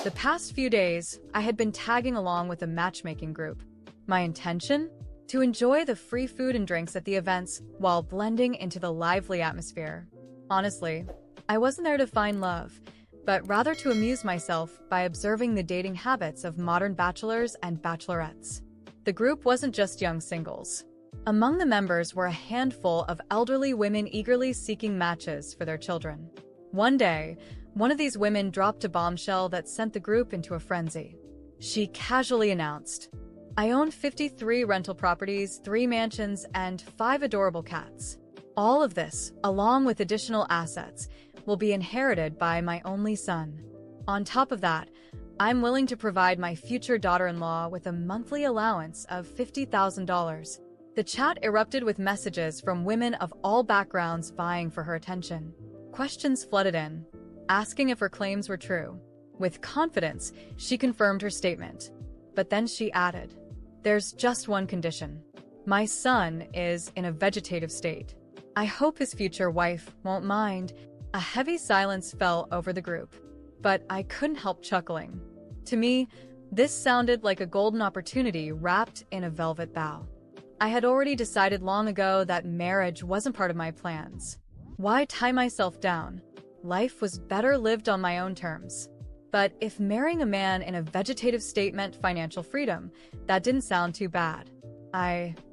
The past few days, I had been tagging along with a matchmaking group. My intention? To enjoy the free food and drinks at the events while blending into the lively atmosphere. Honestly, I wasn't there to find love, but rather to amuse myself by observing the dating habits of modern bachelors and bachelorettes. The group wasn't just young singles. Among the members were a handful of elderly women eagerly seeking matches for their children. One day, one of these women dropped a bombshell that sent the group into a frenzy. She casually announced, "I own 53 rental properties, 3 mansions, and 5 adorable cats. All of this, along with additional assets, will be inherited by my only son. On top of that, I'm willing to provide my future daughter-in-law with a monthly allowance of $50,000. The chat erupted with messages from women of all backgrounds vying for her attention. Questions flooded in, asking if her claims were true. With confidence, she confirmed her statement. But then she added, "There's just one condition. My son is in a vegetative state. I hope his future wife won't mind." A heavy silence fell over the group, but I couldn't help chuckling. To me, this sounded like a golden opportunity wrapped in a velvet bow. I had already decided long ago that marriage wasn't part of my plans. Why tie myself down? Life was better lived on my own terms. But if marrying a man in a vegetative state meant financial freedom, that didn't sound too bad.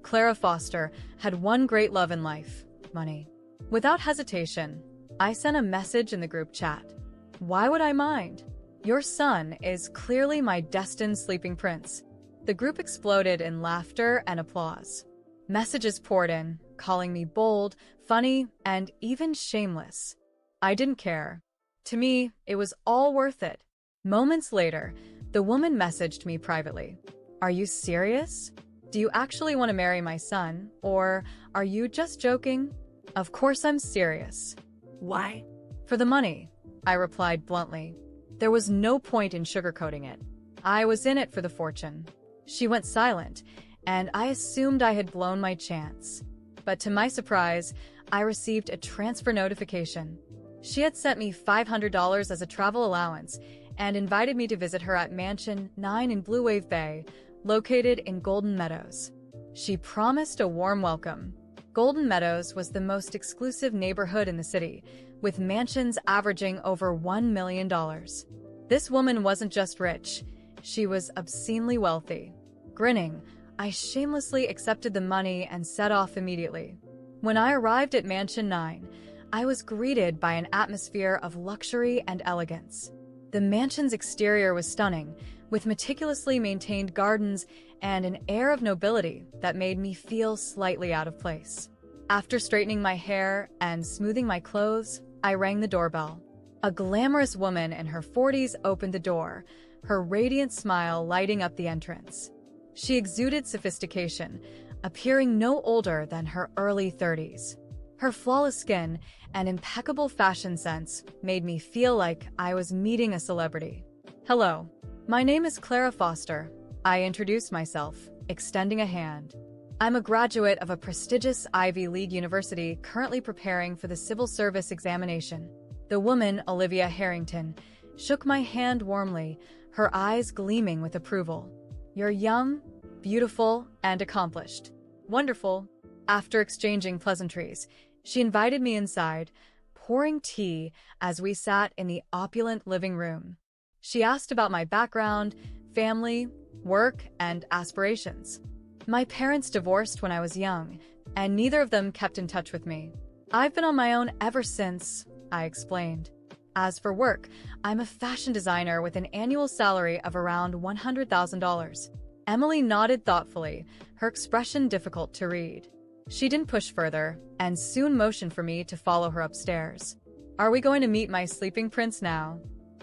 Clara Foster, had one great love in life: money. Without hesitation, I sent a message in the group chat. "Why would I mind? Your son is clearly my destined sleeping prince." The group exploded in laughter and applause. Messages poured in, calling me bold, funny, and even shameless. I didn't care. To me, it was all worth it. Moments later, the woman messaged me privately. "Are you serious? Do you actually want to marry my son, or are you just joking?" "Of course I'm serious." "Why?" "For the money," I replied bluntly. There was no point in sugarcoating it. I was in it for the fortune. She went silent, and I assumed I had blown my chance. But to my surprise, I received a transfer notification. She had sent me $500 as a travel allowance and invited me to visit her at Mansion 9 in Blue Wave Bay, located in Golden Meadows. She promised a warm welcome. Golden Meadows was the most exclusive neighborhood in the city, with mansions averaging over $1 million. This woman wasn't just rich, she was obscenely wealthy. Grinning, I shamelessly accepted the money and set off immediately. When I arrived at Mansion 9, I was greeted by an atmosphere of luxury and elegance. The mansion's exterior was stunning, with meticulously maintained gardens and an air of nobility that made me feel slightly out of place. After straightening my hair and smoothing my clothes, I rang the doorbell. A glamorous woman in her 40s opened the door, her radiant smile lighting up the entrance. She exuded sophistication, appearing no older than her early 30s. Her flawless skin and impeccable fashion sense made me feel like I was meeting a celebrity. "Hello, my name is Clara Foster," I introduced myself, extending a hand. "I'm a graduate of a prestigious Ivy League university currently preparing for the civil service examination." The woman, Olivia Harrington, shook my hand warmly, her eyes gleaming with approval. "You're young, beautiful, and accomplished." "Wonderful." After exchanging pleasantries, she invited me inside, pouring tea as we sat in the opulent living room. She asked about my background, family, work, and aspirations. "My parents divorced when I was young, and neither of them kept in touch with me. I've been on my own ever since," I explained. "As for work, I'm a fashion designer with an annual salary of around $100,000. Emily nodded thoughtfully, her expression difficult to read. She didn't push further, and soon motioned for me to follow her upstairs. "Are we going to meet my sleeping prince now?"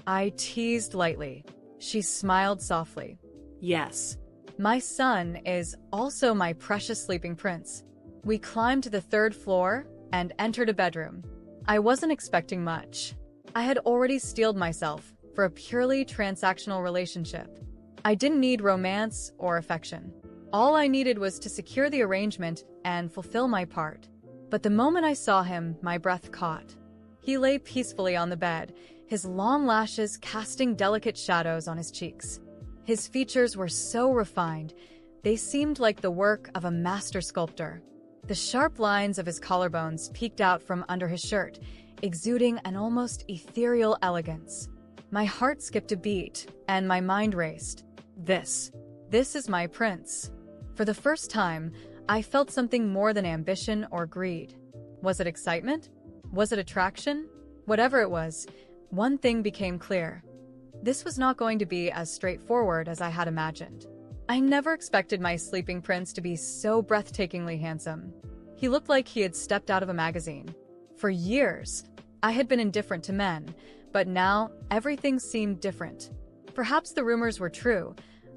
I teased lightly. She smiled softly. "Yes." "My son is also my precious sleeping prince." We climbed to the 3rd floor and entered a bedroom. I wasn't expecting much. I had already steeled myself for a purely transactional relationship. I didn't need romance or affection. All I needed was to secure the arrangement and fulfill my part. But the moment I saw him, my breath caught. He lay peacefully on the bed, his long lashes casting delicate shadows on his cheeks. His features were so refined, they seemed like the work of a master sculptor. The sharp lines of his collarbones peeked out from under his shirt, exuding an almost ethereal elegance. My heart skipped a beat, and my mind raced. This is my prince. For the first time, I felt something more than ambition or greed. Was it excitement? Was it attraction? Whatever it was, one thing became clear. This was not going to be as straightforward as I had imagined. I never expected my sleeping prince to be so breathtakingly handsome. He looked like he had stepped out of a magazine. For years, I had been indifferent to men, but now everything seemed different. Perhaps the rumors were true.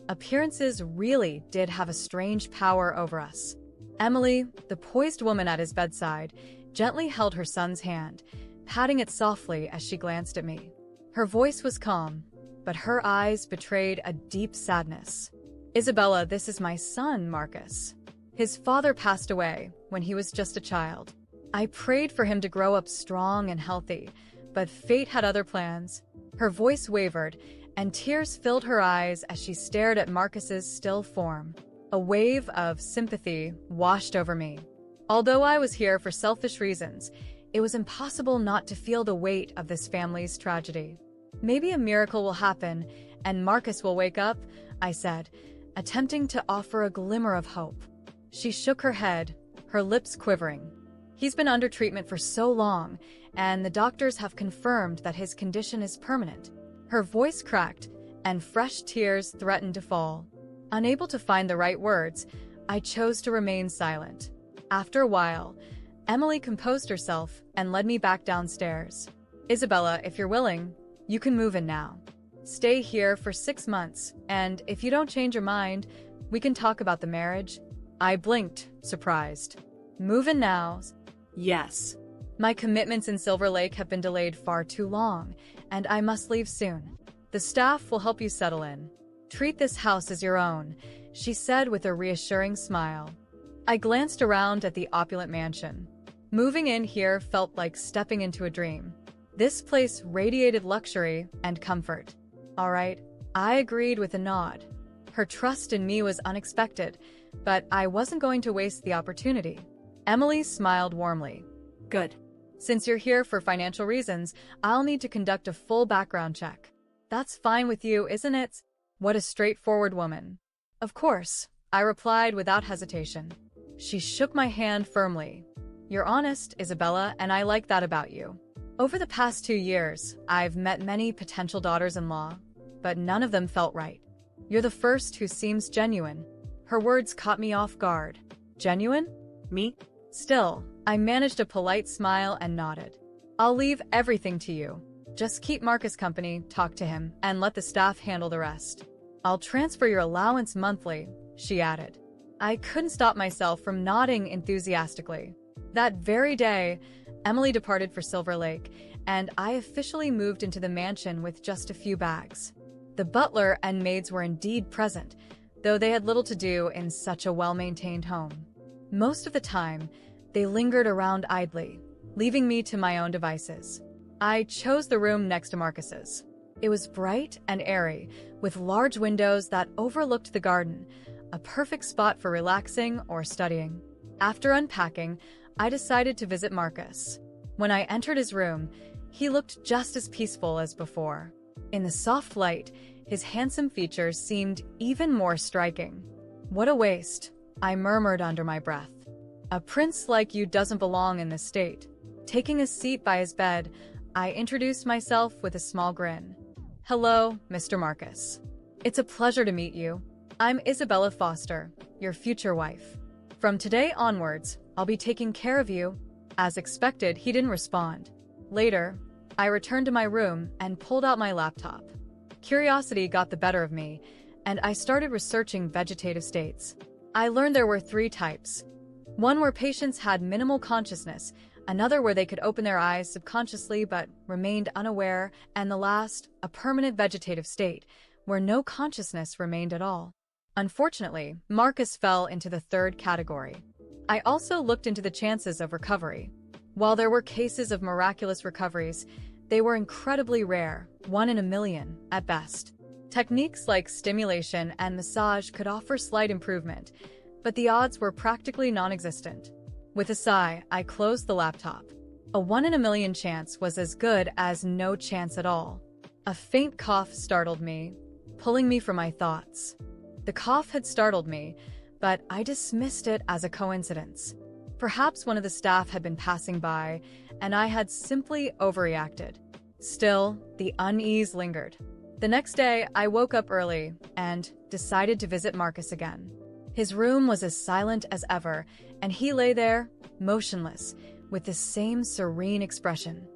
Appearances really did have a strange power over us. Emily, the poised woman at his bedside, gently held her son's hand, patting it softly as she glanced at me. Her voice was calm, but her eyes betrayed a deep sadness. "Isabella, this is my son, Marcus. His father passed away when he was just a child. I prayed for him to grow up strong and healthy, but fate had other plans." Her voice wavered, and tears filled her eyes as she stared at Marcus's still form. A wave of sympathy washed over me. Although I was here for selfish reasons, it was impossible not to feel the weight of this family's tragedy. "Maybe a miracle will happen, and Marcus will wake up," I said, attempting to offer a glimmer of hope. She shook her head, her lips quivering. "He's been under treatment for so long, and the doctors have confirmed that his condition is permanent." Her voice cracked, and fresh tears threatened to fall. Unable to find the right words, I chose to remain silent. After a while, Emily composed herself and led me back downstairs. "Isabella, if you're willing, you can move in now. Stay here for 6 months, and if you don't change your mind, we can talk about the marriage." I blinked, surprised. "Move in now?" "Yes. My commitments in Silver Lake have been delayed far too long, and I must leave soon. The staff will help you settle in. Treat this house as your own," she said with a reassuring smile. I glanced around at the opulent mansion. Moving in here felt like stepping into a dream. This place radiated luxury and comfort. "All right," I agreed with a nod. Her trust in me was unexpected, but I wasn't going to waste the opportunity. Emily smiled warmly. "Good. Since you're here for financial reasons, I'll need to conduct a full background check." "That's fine with you, isn't it?" What a straightforward woman. "Of course," I replied without hesitation. She shook my hand firmly. "You're honest, Isabella, and I like that about you." Over the past 2 years, I've met many potential daughters-in-law, but none of them felt right. "You're the first who seems genuine." Her words caught me off guard. "Genuine? Me?" Still, I managed a polite smile and nodded. "I'll leave everything to you. Just keep Marcus company, talk to him, and let the staff handle the rest. I'll transfer your allowance monthly," she added. I couldn't stop myself from nodding enthusiastically. That very day, Emily departed for Silver Lake, and I officially moved into the mansion with just a few bags. The butler and maids were indeed present, though they had little to do in such a well-maintained home. Most of the time, they lingered around idly, leaving me to my own devices. I chose the room next to Marcus's. It was bright and airy, with large windows that overlooked the garden, a perfect spot for relaxing or studying. After unpacking, I decided to visit Marcus. When I entered his room, he looked just as peaceful as before. In the soft light, his handsome features seemed even more striking. "What a waste," I murmured under my breath. "A prince like you doesn't belong in this state." Taking a seat by his bed, I introduced myself with a small grin. "Hello, Mr. Marcus. It's a pleasure to meet you. I'm Isabella Foster, your future wife. From today onwards, I'll be taking care of you." As expected, he didn't respond. Later, I returned to my room and pulled out my laptop. Curiosity got the better of me, and I started researching vegetative states. I learned there were 3 types. One where patients had minimal consciousness, another where they could open their eyes subconsciously but remained unaware, and the last, a permanent vegetative state, where no consciousness remained at all. Unfortunately, Marcus fell into the 3rd category. I also looked into the chances of recovery. While there were cases of miraculous recoveries, They were incredibly rare, 1 in a million at best. Techniques like stimulation and massage could offer slight improvement, but the odds were practically non-existent. With a sigh, I closed the laptop. A 1 in a million chance was as good as no chance at all. A faint cough startled me, pulling me from my thoughts. The cough had startled me, but I dismissed it as a coincidence. Perhaps one of the staff had been passing by, and I had simply overreacted. Still, the unease lingered. The next day, I woke up early and decided to visit Marcus again. His room was as silent as ever, and he lay there, motionless, with the same serene expression.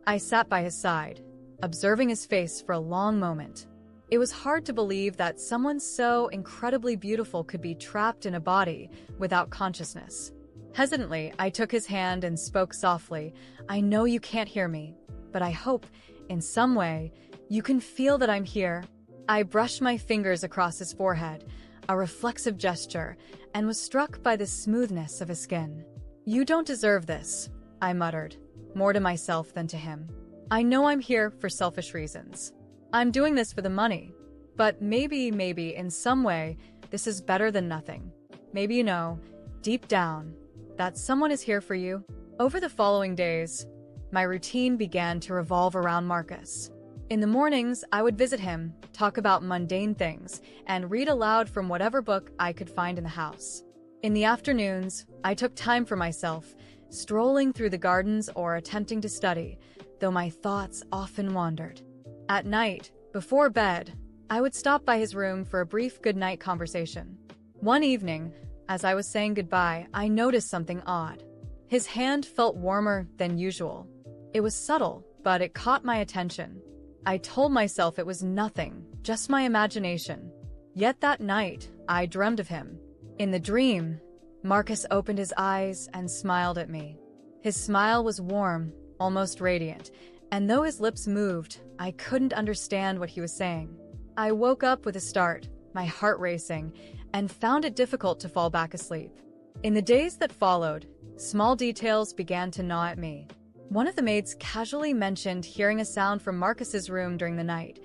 I sat by his side, observing his face for a long moment. It was hard to believe that someone so incredibly beautiful could be trapped in a body without consciousness. Hesitantly, I took his hand and spoke softly. "I know you can't hear me, but I hope, in some way, you can feel that I'm here." I brushed my fingers across his forehead, a reflexive gesture, and was struck by the smoothness of his skin. "You don't deserve this," I muttered, more to myself than to him. "I know I'm here for selfish reasons. I'm doing this for the money. But maybe, in some way, this is better than nothing. Maybe you know, deep down, that someone is here for you." Over the following days, my routine began to revolve around Marcus. In the mornings, I would visit him, talk about mundane things, and read aloud from whatever book I could find in the house. In the afternoons, I took time for myself, strolling through the gardens or attempting to study, though my thoughts often wandered. At night, before bed, I would stop by his room for a brief goodnight conversation. One evening, as I was saying goodbye, I noticed something odd. His hand felt warmer than usual. It was subtle, but it caught my attention. I told myself it was nothing, just my imagination. Yet that night, I dreamed of him. In the dream, Marcus opened his eyes and smiled at me. His smile was warm, almost radiant, and though his lips moved, I couldn't understand what he was saying. I woke up with a start, my heart racing, and found it difficult to fall back asleep. In the days that followed, small details began to gnaw at me. One of the maids casually mentioned hearing a sound from Marcus's room during the night,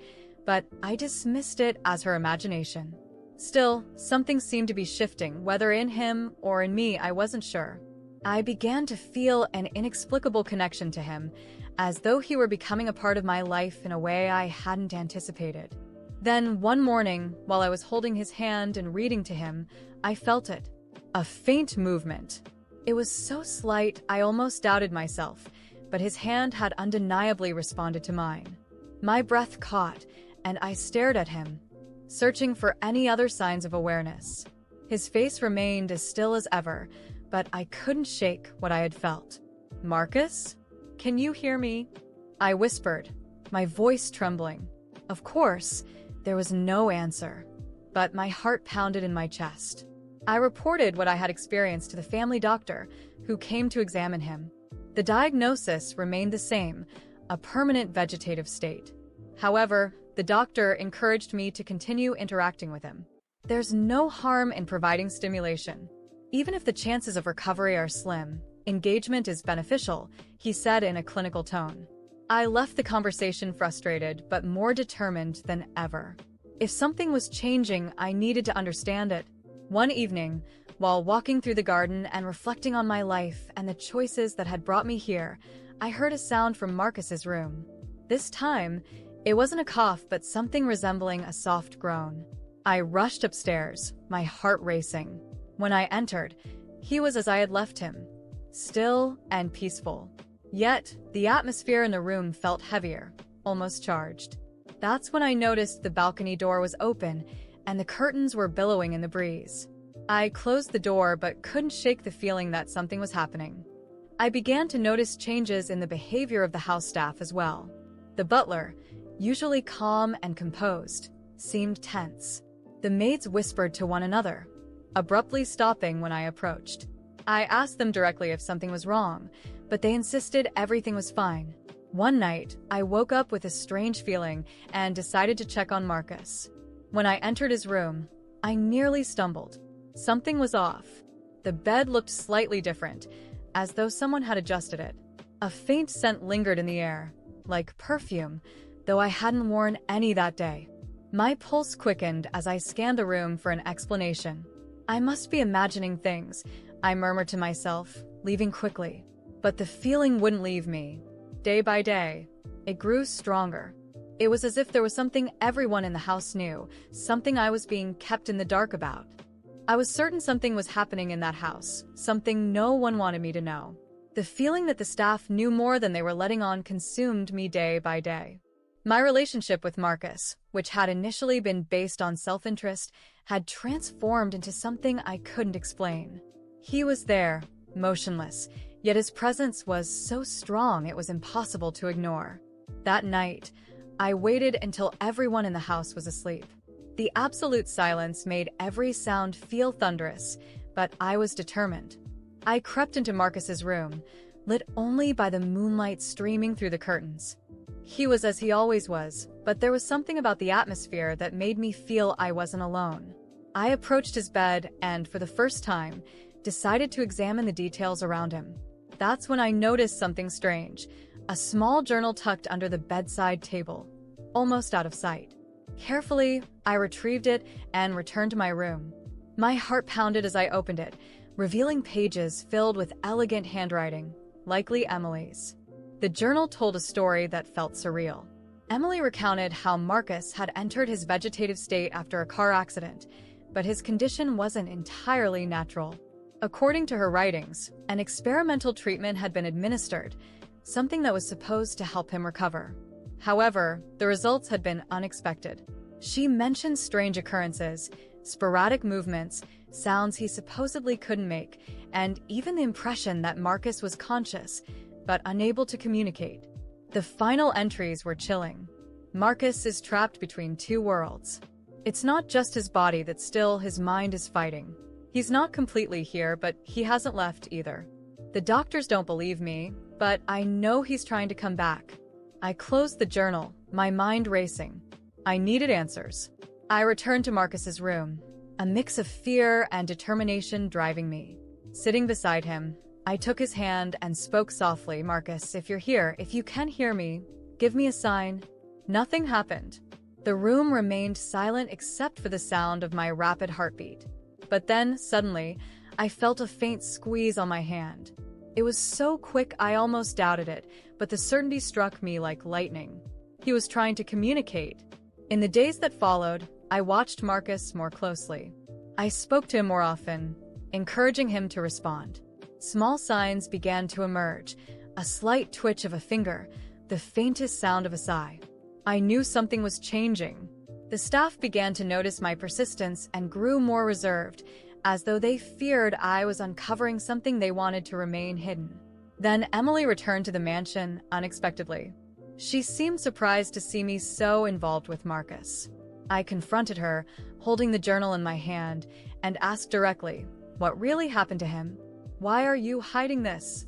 but I dismissed it as her imagination. Still, something seemed to be shifting, whether in him or in me, I wasn't sure. I began to feel an inexplicable connection to him, as though he were becoming a part of my life in a way I hadn't anticipated. Then, one morning, while I was holding his hand and reading to him, I felt it. A faint movement. It was so slight I almost doubted myself, but his hand had undeniably responded to mine. My breath caught, and I stared at him, searching for any other signs of awareness. His face remained as still as ever, but I couldn't shake what I had felt. "Marcus? Can you hear me?" I whispered, my voice trembling. Of course, there was no answer, but my heart pounded in my chest. I reported what I had experienced to the family doctor, who came to examine him. The diagnosis remained the same, a permanent vegetative state. However, the doctor encouraged me to continue interacting with him. "There's no harm in providing stimulation. Even if the chances of recovery are slim, engagement is beneficial," he said in a clinical tone. I left the conversation frustrated but more determined than ever. If something was changing, I needed to understand it. One evening, while walking through the garden and reflecting on my life and the choices that had brought me here, I heard a sound from Marcus's room. This time, it wasn't a cough but something resembling a soft groan. I rushed upstairs, my heart racing. When I entered, he was as I had left him, still and peaceful. Yet, the atmosphere in the room felt heavier, almost charged. That's when I noticed the balcony door was open and the curtains were billowing in the breeze. I closed the door but couldn't shake the feeling that something was happening. I began to notice changes in the behavior of the house staff as well. The butler, usually calm and composed, seemed tense. The maids whispered to one another, abruptly stopping when I approached. I asked them directly if something was wrong, but they insisted everything was fine. One night, I woke up with a strange feeling and decided to check on Marcus. When I entered his room, I nearly stumbled. Something was off. The bed looked slightly different, as though someone had adjusted it. A faint scent lingered in the air, like perfume, though I hadn't worn any that day. My pulse quickened as I scanned the room for an explanation. I must be imagining things, I murmured to myself, leaving quickly. But the feeling wouldn't leave me. Day by day, it grew stronger. It was as if there was something everyone in the house knew, something I was being kept in the dark about. I was certain something was happening in that house, something no one wanted me to know. The feeling that the staff knew more than they were letting on consumed me day by day. My relationship with Marcus, which had initially been based on self-interest, had transformed into something I couldn't explain. He was there, motionless, yet his presence was so strong it was impossible to ignore. That night, I waited until everyone in the house was asleep. The absolute silence made every sound feel thunderous, but I was determined. I crept into Marcus's room, lit only by the moonlight streaming through the curtains. He was as he always was, but there was something about the atmosphere that made me feel I wasn't alone. I approached his bed and, for the first time, decided to examine the details around him. That's when I noticed something strange, a small journal tucked under the bedside table, almost out of sight. Carefully, I retrieved it and returned to my room. My heart pounded as I opened it, revealing pages filled with elegant handwriting, likely Emily's. The journal told a story that felt surreal. Emily recounted how Marcus had entered his vegetative state after a car accident, but his condition wasn't entirely natural. According to her writings, an experimental treatment had been administered, something that was supposed to help him recover. However, the results had been unexpected. She mentioned strange occurrences, sporadic movements, sounds he supposedly couldn't make, and even the impression that Marcus was conscious, but unable to communicate. The final entries were chilling. Marcus is trapped between two worlds. It's not just his body that's still, his mind is fighting. He's not completely here, but he hasn't left either. The doctors don't believe me, but I know he's trying to come back. I closed the journal, my mind racing. I needed answers. I returned to Marcus's room, a mix of fear and determination driving me. Sitting beside him, I took his hand and spoke softly. Marcus, if you're here, if you can hear me, give me a sign. Nothing happened. The room remained silent except for the sound of my rapid heartbeat. But then, suddenly, I felt a faint squeeze on my hand. It was so quick I almost doubted it, but the certainty struck me like lightning. He was trying to communicate. In the days that followed, I watched Marcus more closely. I spoke to him more often, encouraging him to respond. Small signs began to emerge, a slight twitch of a finger, the faintest sound of a sigh. I knew something was changing. The staff began to notice my persistence and grew more reserved, as though they feared I was uncovering something they wanted to remain hidden. Then Emily returned to the mansion unexpectedly. She seemed surprised to see me so involved with Marcus. I confronted her, holding the journal in my hand, and asked directly, "What really happened to him? Why are you hiding this?"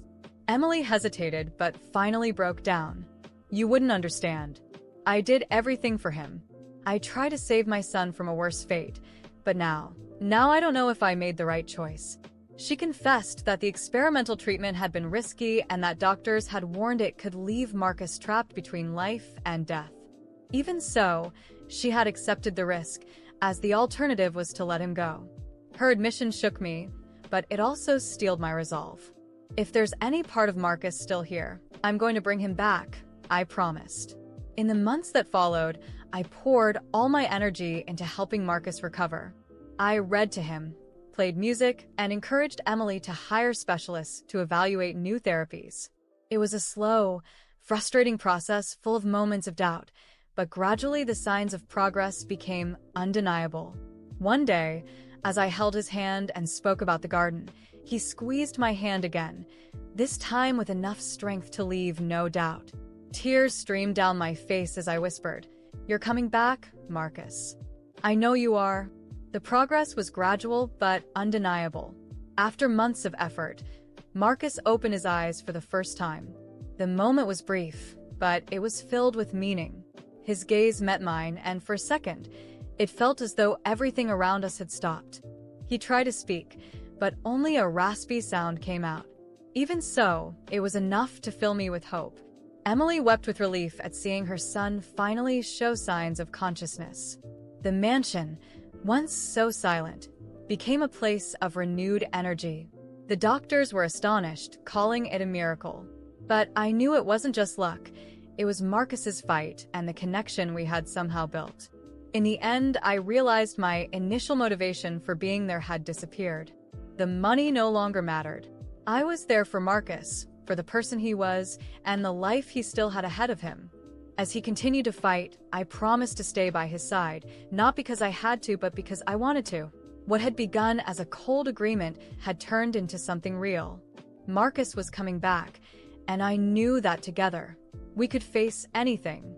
Emily hesitated, but finally broke down. "You wouldn't understand. I did everything for him. I tried to save my son from a worse fate, but now I don't know if I made the right choice." She confessed that the experimental treatment had been risky and that doctors had warned it could leave Marcus trapped between life and death. Even so, she had accepted the risk, as the alternative was to let him go. Her admission shook me, but it also steeled my resolve. If there's any part of Marcus still here, I'm going to bring him back, I promised. In the months that followed, I poured all my energy into helping Marcus recover. I read to him, played music, and encouraged Emily to hire specialists to evaluate new therapies. It was a slow, frustrating process full of moments of doubt, but gradually the signs of progress became undeniable. One day, as I held his hand and spoke about the garden, he squeezed my hand again, this time with enough strength to leave no doubt. Tears streamed down my face as I whispered, "You're coming back, Marcus." "I know you are." The progress was gradual but undeniable. After months of effort, Marcus opened his eyes for the first time. The moment was brief, but it was filled with meaning. His gaze met mine, and for a second, it felt as though everything around us had stopped. He tried to speak, but only a raspy sound came out. Even so, it was enough to fill me with hope. Emily wept with relief at seeing her son finally show signs of consciousness. The mansion, once so silent, became a place of renewed energy. The doctors were astonished, calling it a miracle. But I knew it wasn't just luck. It was Marcus's fight and the connection we had somehow built. In the end, I realized my initial motivation for being there had disappeared. The money no longer mattered. I was there for Marcus, for the person he was, and the life he still had ahead of him. As he continued to fight, I promised to stay by his side, not because I had to, but because I wanted to. What had begun as a cold agreement had turned into something real. Marcus was coming back, and I knew that together, we could face anything.